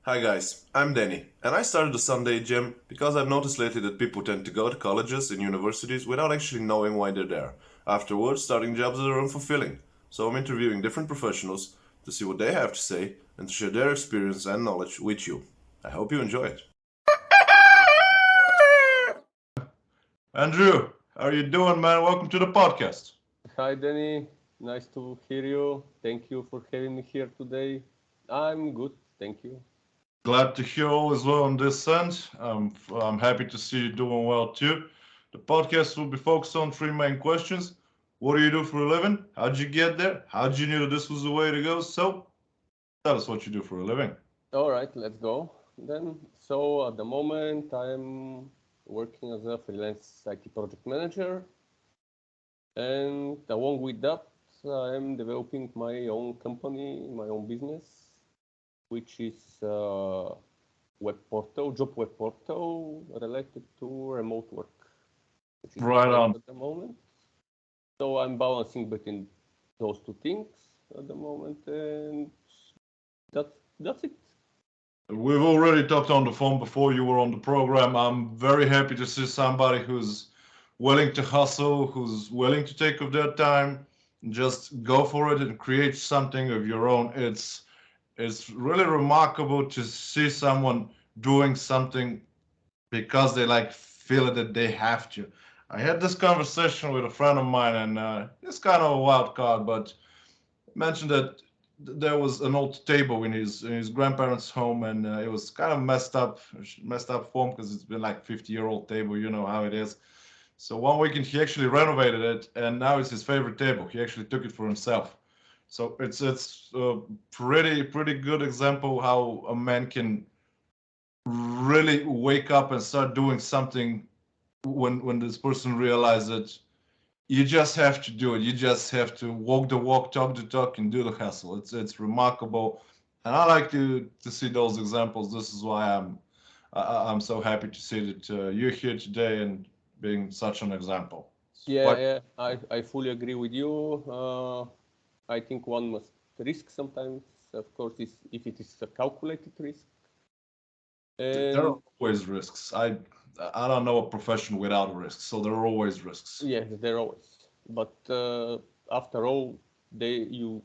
Hi guys, I'm Danny, and I started the Sunday gym because I've noticed lately that people tend to go to colleges and universities without actually knowing why they're there. Afterwards, starting jobs that are unfulfilling. So I'm interviewing different professionals to see what they have to say and to share their experience and knowledge with you. I hope you enjoy it. Andrew, how are you doing, man? Welcome to the podcast. Hi, Danny. Nice to hear you. Thank you for having me here today. I'm good, thank you. Glad to hear all is well on this end. I'm happy to see you doing well too. The podcast will be focused on three main questions. What do you do for a living? How'd you get there? How'd you know that this was the way to go? So, tell us what you do for a living. All right, let's go then. So, at the moment, I'm working as a freelance IT project manager, and along with that, I'm developing my own company, my own business, which is job web portal related to remote work, which is Right great on. at the moment. So I'm balancing between those two things at the moment, and that's it. We've already talked on the phone before you were on the program. I'm very happy to see somebody who's willing to hustle, who's willing to take of their time, just go for it and create something of your own. It's really remarkable to see someone doing something because they like feel that they have to. I had this conversation with a friend of mine, and it's kind of a wild card, but mentioned that there was an old table in his grandparents' home, and it was kind of messed up form because it's been like 50-year-old table. You know how it is. So one weekend he actually renovated it, and now it's his favorite table. He actually took it for himself. So it's a pretty good example how a man can really wake up and start doing something when this person realizes that you just have to do it. You just have to walk the walk, talk the talk, and do the hustle. It's remarkable, and I like to see those examples. This is why I'm so happy to see that you're here today and being such an example. Yeah, Quite yeah, I fully agree with you. I think one must risk sometimes, of course, is if it is a calculated risk. there are And always risks. I don't know a profession without risks, so there are always risks. yes, there always. But after all, you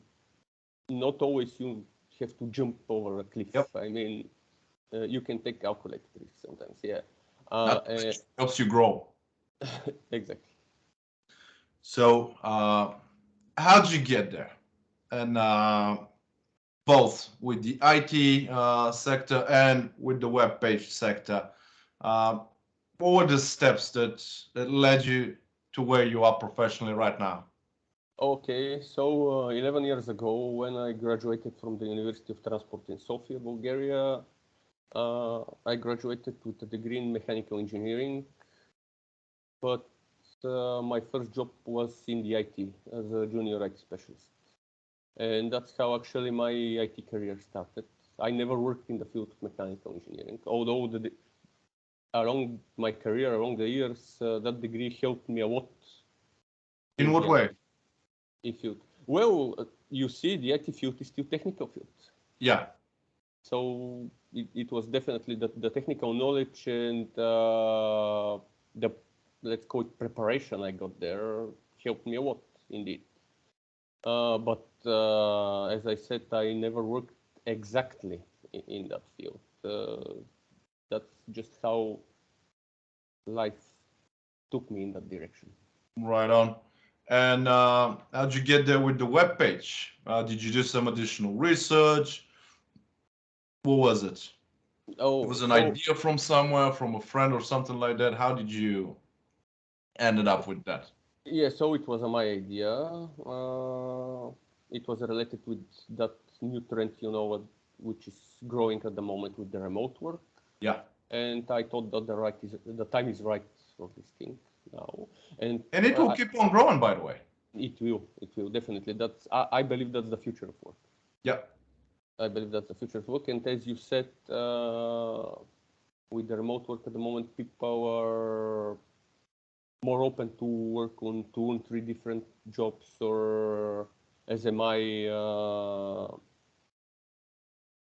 not always you have to jump over a cliff. Yep, I mean, you can take calculated risks sometimes. Yeah, that helps you grow. exactly. So, how'd you get there? And both with the IT sector and with the web page sector. Uh, what were the steps that led you to where you are professionally right now? Okay, so 11 years ago, when I graduated from the University of Transport in Sofia, Bulgaria, I graduated with a degree in mechanical engineering, but my first job was in the IT as a junior IT specialist. And that's how actually my IT career started. I never worked in the field of mechanical engineering, although along my career, along the years, that degree helped me a lot In in what the way? IT field. Well, you see, the IT field is still technical field. Yeah. So it was definitely the technical knowledge and the, let's call it, preparation I got there helped me a lot, indeed. But as I said, I never worked exactly in that field. That's just how life took me in that direction. Right on. And how'd you get there with the web page? Did you do some additional research? What was it? It Oh, was an so idea from somewhere, from a friend or something like that. How did you ended up with that? yeah, so it was my idea. It was related with that new trend, which is growing at the moment with the remote work. Yeah. And I thought that the time is right for this thing now. And And it will uh, keep on growing, by the way. it will definitely. I believe that's the future of work. Yeah. I believe that's the future of work. And as you said, with the remote work at the moment, people are more open to work on 2 and 3 different jobs or SMI,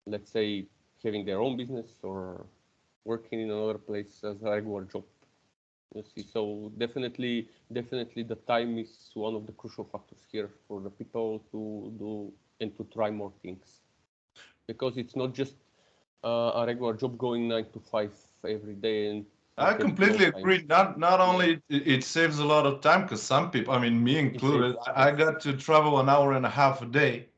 let's say, having their own business or working in another place as a regular job. You see, so definitely the time is one of the crucial factors here for the people to do and to try more things, because it's not just a regular job going 9 to 5 every day and I having completely no time. agree. Not only it saves a lot of time, because some people, I mean, me included, I got to travel an hour and a half a day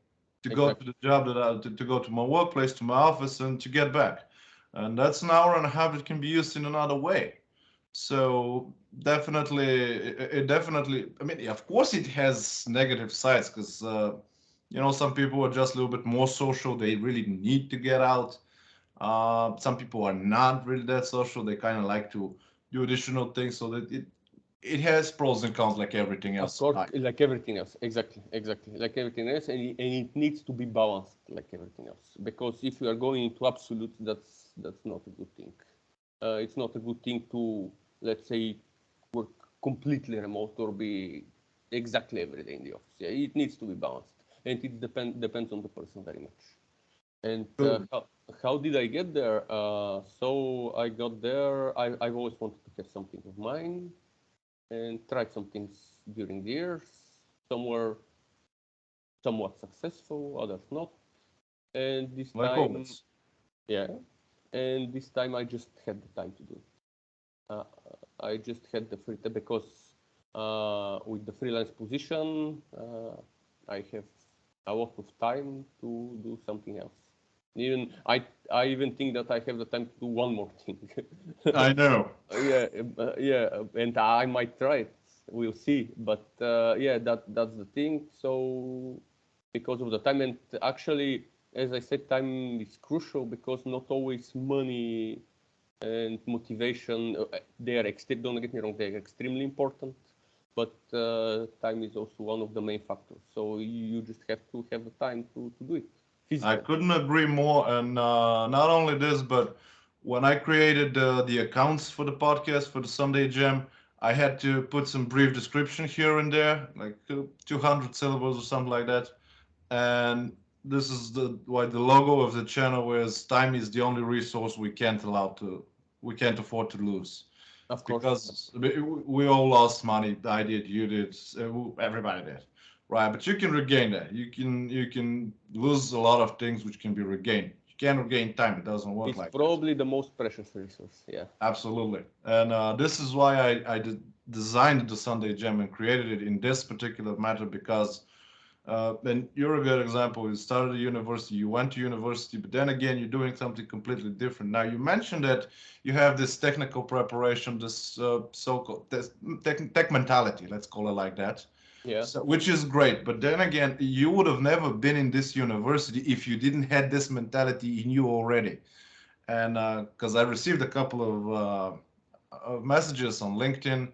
to go to the job to go to my workplace, to my office, and to get back. And that's an hour and a half that can be used in another way. So definitely, it definitely, I mean, of course, it has negative sides because, some people are just a little bit more social. They really need to get out. Some people are not really that social. They kind of like to do additional things, so that it has pros and cons like everything Of else. course, like everything else, exactly, like everything else, and it needs to be balanced like everything else. Because if you are going into absolute, that's not a good thing. It's not a good thing to, let's say, work completely remote or be exactly every day in the office. Yeah, it needs to be balanced, and it depends on the person very much. And True. how did I get there? So I got there. I've always wanted to have something of mine and tried some things during the years. Some were somewhat successful, others not. And this Like time, always. yeah, and this time I just had the time to do it. Uh, I just had the free time because with the freelance position, I have a lot of time to do something else. Even I even think that I have the time to do one more thing. I know. Yeah, yeah, and I might try it. We'll see. But yeah, that's the thing. So because of the time, and actually, as I said, time is crucial because not always money and motivation, they are don't get me wrong, they are extremely important, but time is also one of the main factors. So you just have to have the time to do it I physically. couldn't agree more. And not only this, but when I created the accounts for the podcast for the Sunday Jam, I had to put some brief description here and there, like 200 syllables or something like that. And this is the why the logo of the channel is time is the only resource we can't afford to lose, Of course, because we all lost money. I did, you did, everybody did, right? But you can regain that. You can lose a lot of things which can be regained. You can't regain time. It doesn't work it's like that. probably the most precious resource. Yeah. Absolutely. And this is why I designed the Sunday Jam and created it in this particular matter, because and you're a good example. You started at university, you went to university, but then again, you're doing something completely different. Now, you mentioned that you have this technical preparation, this so-called tech mentality, let's call it like that. Yeah. So, which is great. But then again, you would have never been in this university if you didn't had this mentality in you already. And because I received a couple of messages on LinkedIn.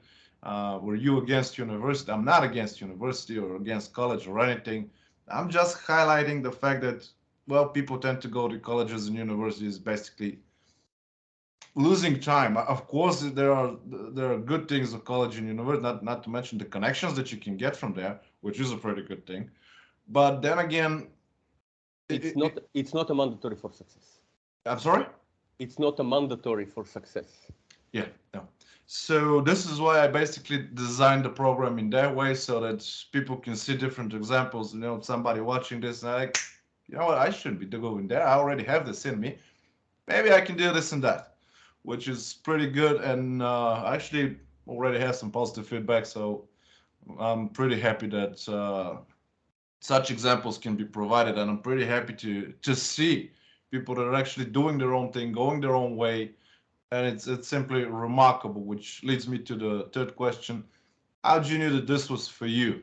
Were you against university? I'm not against university or against college or anything. I'm just highlighting the fact that, well, people tend to go to colleges and universities basically losing time. Of course, there are good things of college and university, not to mention the connections that you can get from there, which is a pretty good thing. But then again, It's not a mandatory for success. I'm sorry. It's not a mandatory for success. Yeah, no. So this is why I basically designed the program in that way, so that people can see different examples. Somebody watching this, and like, you know what, I shouldn't be going there. I already have this in me. Maybe I can do this and that, which is pretty good. And actually already have some positive feedback. So I'm pretty happy that such examples can be provided, and I'm pretty happy to see people that are actually doing their own thing, going their own way, and it's simply remarkable. Which leads me to the third question: how did you know that this was for you?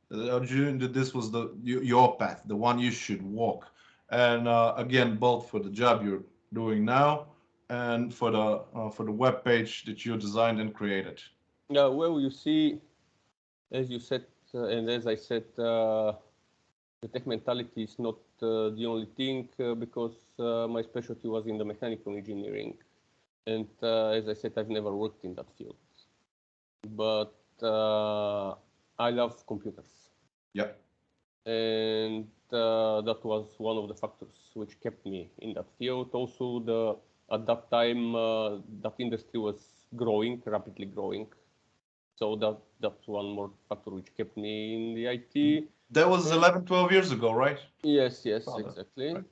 How did you know that this was your path, the one you should walk? And again, both for the job you're doing now and for the web page that you designed and created. Well, you see, as you said, and as I said, the tech mentality is not the only thing because my specialty was in the mechanical engineering. And as I said, I've never worked in that field. But I love computers. Yep. And that was one of the factors which kept me in that field. Also, at that time, that industry was growing, rapidly growing. So that's one more factor which kept me in the IT. That was And 11, 12 years ago, right? yes, Father. exactly. Right.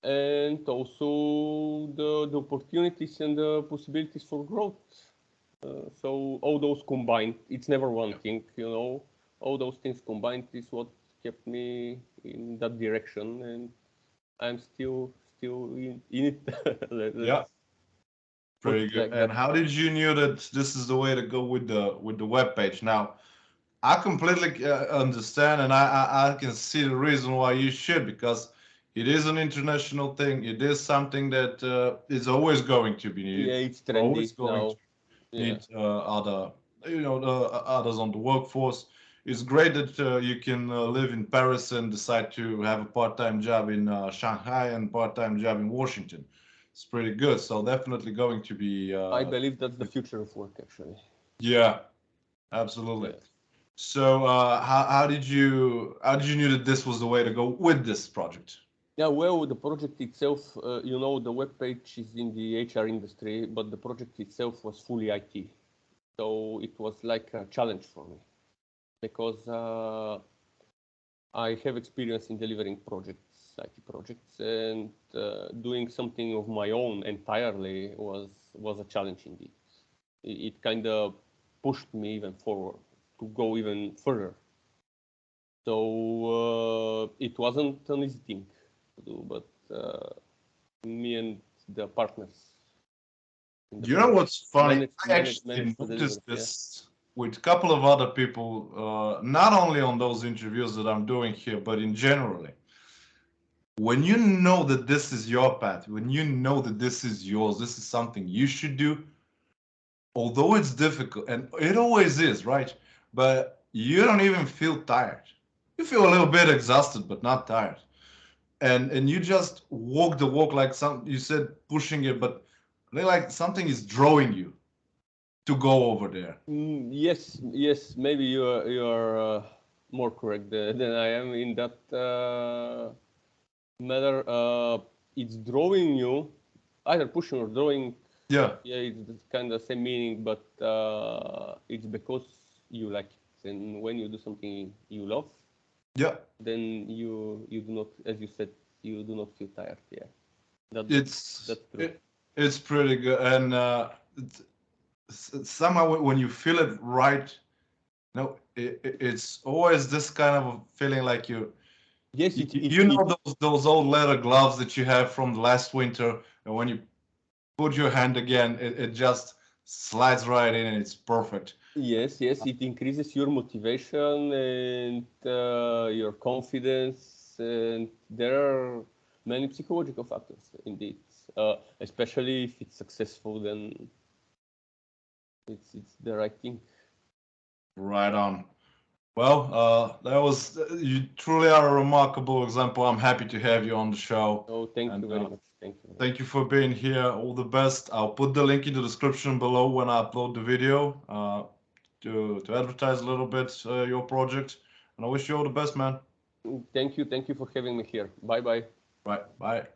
And also the opportunities and the possibilities for growth. So all those combined, it's never one thing, you know. All those things combined is what kept me in that direction, and I'm still in it. Yeah, Let's put pretty it good. like And that. how did you knew that this is the way to go with the web page? Now, I completely understand, and I can see the reason why you should, because it is an international thing. It is something that is always going to be needed. Yeah, it's We're always trendy going to now. Yeah. need other, others on the workforce. It's great that you can live in Paris and decide to have a part-time job in Shanghai and part-time job in Washington. It's pretty good. So definitely going to be. I believe that's the future of work, actually. Yeah, absolutely. Yeah. So how did you knew that this was the way to go with this project? Yeah, well, the project itself, you know, the web page is in the HR industry, but the project itself was fully IT. So it was like a challenge for me because I have experience in delivering projects, IT projects, and doing something of my own entirely was a challenge indeed. It kind of pushed me even forward to go even further. So it wasn't an easy thing to do, but me and the partners in the You know project what's funny? I actually managed to deliver. noticed Yeah. this with a couple of other people, not only on those interviews that I'm doing here, but in generally. When you know that this is your path, when you know that this is yours, this is something you should do, although it's difficult, and it always is, right? But you don't even feel tired. You feel a little bit exhausted, but not tired. And you just walk the walk like some you said pushing it, but like something is drawing you to go over there. Yes. Maybe you are more correct than I am in that matter. It's drawing you, either pushing or drawing. Yeah, Yeah, it's kind of same meaning, but it's because you like it, and when you do something you love, yeah. then you do not, as you said, you do not feel tired. Yeah, that that's It's that's true. it, it's pretty good, and somehow when you feel it right, no, it's always this kind of a feeling like Yes, you, it it you it know those old leather gloves that you have from the last winter, and when you put your hand again, it just slides right in and it's perfect. yes, it increases your motivation and your confidence, and there are many psychological factors indeed. Especially if it's successful, then it's the right thing. Right on. Well, that was you truly are a remarkable example. I'm happy to have you on the show, Oh, thank and you very much. Thank you very much. thank you for being here. All the best. I'll put the link in the description below when I upload the video to advertise a little bit your project. And I wish you all the best, man. Thank you for having me here. Bye bye. Right, bye.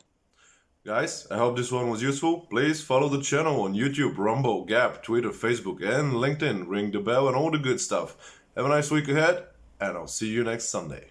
Guys, I hope this one was useful. Please follow the channel on YouTube, Rumble, Gap, Twitter, Facebook, and LinkedIn. Ring the bell and all the good stuff. Have a nice week ahead, and I'll see you next Sunday.